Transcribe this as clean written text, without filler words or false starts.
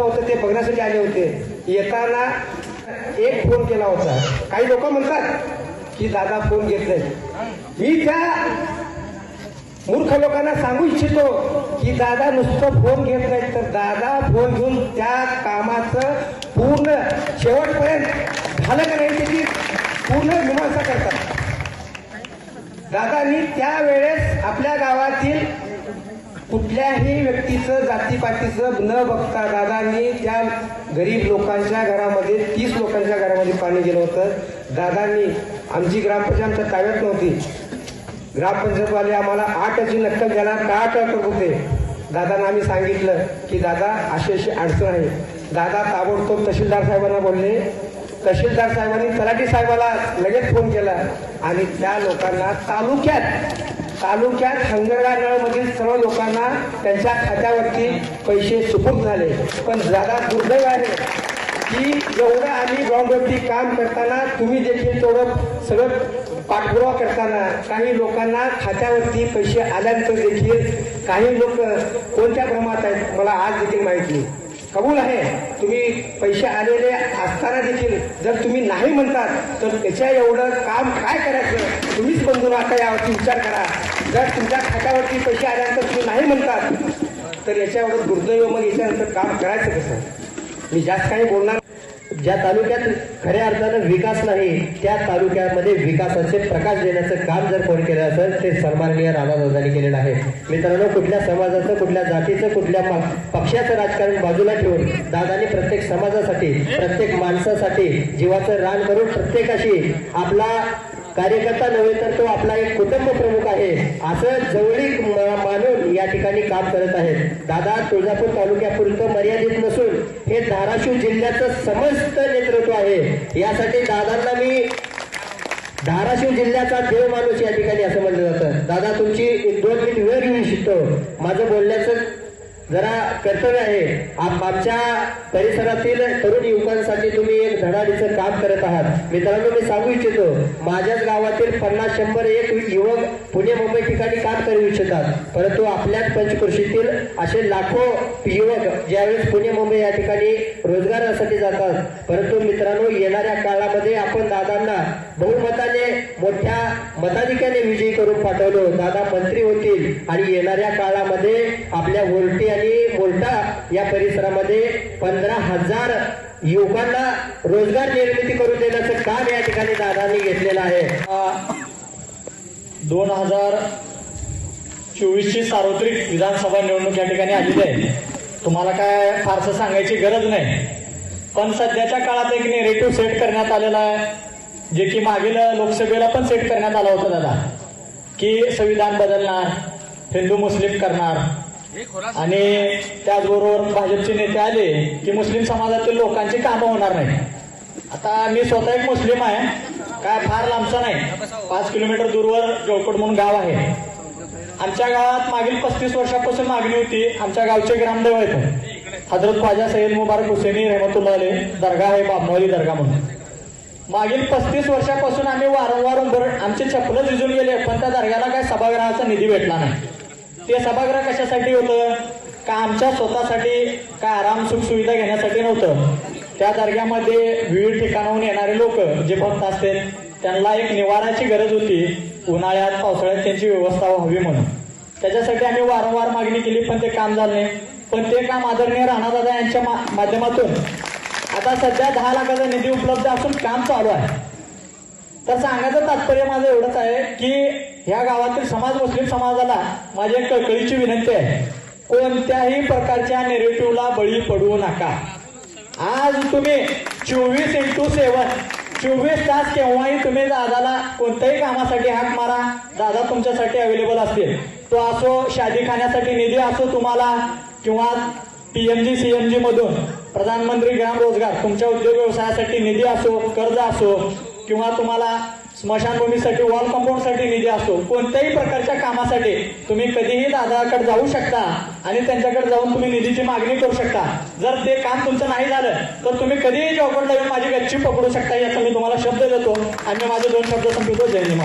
होतं ते बघण्यासाठी आले होते. येताना एक फोन केला होता. काही लोक म्हणतात की दादा फोन घेत नाही. मी त्या मूर्ख लोकांना सांगू इच्छितो की दादा नुसतं फोन घेत नाही, तर दादा फोन घेऊन त्या कामाचं पूर्ण शेवटपर्यंत झालं का नाही त्याची पूर्ण मीमांसा करतात. दादांनी त्यावेळेस आपल्या गावातील कुठल्याही व्यक्तीचं जातीपातीचं न बघता दादांनी त्या गरीब लोकांच्या घरामध्ये 30 लोकांच्या घरामध्ये पाणी गेलं होतं. दादांनी आमची ग्रामपंचायत आमच्या ताब्यात नव्हती. ग्रामपंचायतवाले आम्हाला 8ची नक्कल द्यायला टाळाटाळ करत होते. दादांना आम्ही सांगितलं की दादा अशी अशी अडचण आहे. दादा ताबडतोब तहसीलदार साहेबांना बोलले. तहसीलदार साहेबांनी तलाठी साहेबाला लगेच फोन केला आणि त्या लोकांना तालुक्यात हंगरगार नळमधील सर्व लोकांना त्यांच्या खात्यावरती पैसे सुपूर्द झाले. पण दादा दुर्दैव आहे की एवढं आम्ही ग्राउंडवरती काम करताना तुम्ही देखील तेवढं सगळं पाठपुरावा करताना काही लोकांना खात्यावरती पैसे आल्यानंतर देखील काही लोक कोणत्या प्रमाणात आहेत मला आज देखील माहिती कबूल आहे. तुम्ही पैसे आलेले असताना देखील जर तुम्ही नाही म्हणतात तर त्याच्या एवढं काम काय करायचं तुम्हीच बंधून आता यावरती विचार करा. जर तुमच्या खात्यावरती पैसे आल्यानंतर तुम्ही नाही म्हणतात तर याच्या एवढं दुर्दैव, मग याच्यानंतर काम करायचं कसं. मी जास्त काही बोलणार. ज्या तालुक्यात खऱ्या अर्थानं विकास नाही त्या तालुक्यामध्ये विकासाचे प्रकाश देण्याचं काम जर कोणी केलं असेल ते सन्माननीय राणादादांनी केलेलं आहे. मित्रांनो, कुठल्या समाजाचं, कुठल्या जातीचं, कुठल्या पक्षाचं राजकारण बाजूला ठेवून दादांनी प्रत्येक समाजासाठी, प्रत्येक माणसासाठी जीवाचं रान करून प्रत्येकाशी आपला कार्यकर्ता नव्हे तर तो आपला एक कुटुंब प्रमुख आहे असं जवळीक मानून या ठिकाणी काम करत आहेत. दादा तुळजापूर तालुक्यापुरतं मर्यादित नसून हे धाराशिव जिल्ह्याचं समस्त नेतृत्व आहे. यासाठी दादांना मी धाराशिव जिल्ह्याचा देव माणूस या ठिकाणी असं म्हणलं जातं. दादा तुमची 2 मिनिट वेळ घेऊ इच्छितो. माझं बोलण्याचं जरा कर्तव्य आहे. आमच्या परिसरातील तरुण युवकांसाठी तुम्ही एक धडाडीचं काम करत आहात. मित्रांनो, मी सांगू इच्छितो माझ्याच गावातील 50-100 एक युवक पुणे मुंबई ठिकाणी काम करू इच्छितात, परंतु आपल्याच पंचकृषीतील असे लाखो युवक ज्यावेळेस पुणे मुंबई या ठिकाणी रोजगारासाठी जातात. परंतु मित्रांनो, येणाऱ्या काळामध्ये आपण दादांना बहुमताने मोठ्या मताधिक्याने विजयी करून पाठवलो. दादा मंत्री होतील आणि येणाऱ्या काळामध्ये आपल्या वोल्टी आणि मोल्टा या परिसरामध्ये 15,000 युवकांना रोजगार निर्मिती करून देण्याचं काम या ठिकाणी दादांनी घेतलेलं आहे. 2024ची सार्वत्रिक विधानसभा निवडणूक या ठिकाणी आलेली आहे. तुम्हाला काय फारसं सांगायची गरज नाही, पण सध्याच्या काळात एक नेरेटिव्ह सेट करण्यात आलेला आहे, जे की मागील लोकसभेला पण सेट करण्यात आला होता दादा, की संविधान बदलणार, हिंदू मुस्लिम करणार. आणि त्याचबरोबर भाजपचे नेते आले की मुस्लिम समाजातील लोकांची कामं होणार नाही. आता मी स्वतः एक मुस्लिम आहे, काय फार लांबचा नाही, 5 किलोमीटर दूरवर जवळकोट म्हणून गाव आहे. आमच्या गावात मागील 35 वर्षापासून मागणी होती. आमच्या गावचे ग्रामदैवत हजरत ख्वाजा सैयद मुबारक हुसेनी रहमतुल्लाह अलैह दर्गा आहे, बाबमौली दर्गा म्हणून. मागील 35 वर्षापासून आम्ही वारंवार आमचे चप्पल झिजून गेले, पण त्या दर्ग्याला काय सभागृहाचा निधी भेटला नाही. ते सभागृह कशासाठी होतं का आमच्या स्वतःसाठी काय आराम सुख सुविधा घेण्यासाठी नव्हतं. त्या दर्ग्यामध्ये विविध ठिकाणाहून येणारे लोक जे भक्त असतात त्यांना एक निवाराची गरज होती. उन्हाळ्यात पावसाळ्यात त्यांची व्यवस्था व्हावी म्हणून त्याच्यासाठी आम्ही वारंवार मागणी केली, पण ते काम झालं नाही. पण ते काम आदरणीय राणादादा यांच्या माध्यमातून आता सध्या 10 लाखाचा निधी उपलब्ध असून काम चालू आहे. तर सांगायचं तात्पर्य माझं एवढंच आहे की ह्या गावातील मुस्लिम समाजाला माझी एक कळकळीची विनंती आहे, कोणत्याही प्रकारच्या नेरेटिव्हला बळी पडू नका. आज तुम्ही 24x7 24 तास केव्हाही तुम्ही दादाला कोणत्याही कामासाठी हाक मारा, दादा तुमच्यासाठी अवेलेबल असतील. तो असो शादीखान्यासाठी निधी असो तुम्हाला, किंवा PMG CMG मधून प्रधानमंत्री ग्राम रोजगार तुमच्या उद्योग व्यवसायासाठी निधी असो, कर्ज असो, किंवा तुम्हाला स्मशानभूमीसाठी वॉल कंपाऊंडसाठी निधी असो, कोणत्याही प्रकारच्या कामासाठी तुम्ही कधीही दादाकडे जाऊ शकता आणि त्यांच्याकडे जाऊन तुम्ही निधीची मागणी करू शकता. जर ते काम तुमचं नाही झालं तर तुम्ही कधीही जॉबवर येऊन माझी गच्ची पकडू शकता, याचा मी तुम्हाला शब्द देतो आणि माझे 2 शब्द संपवतो. जय हिंद.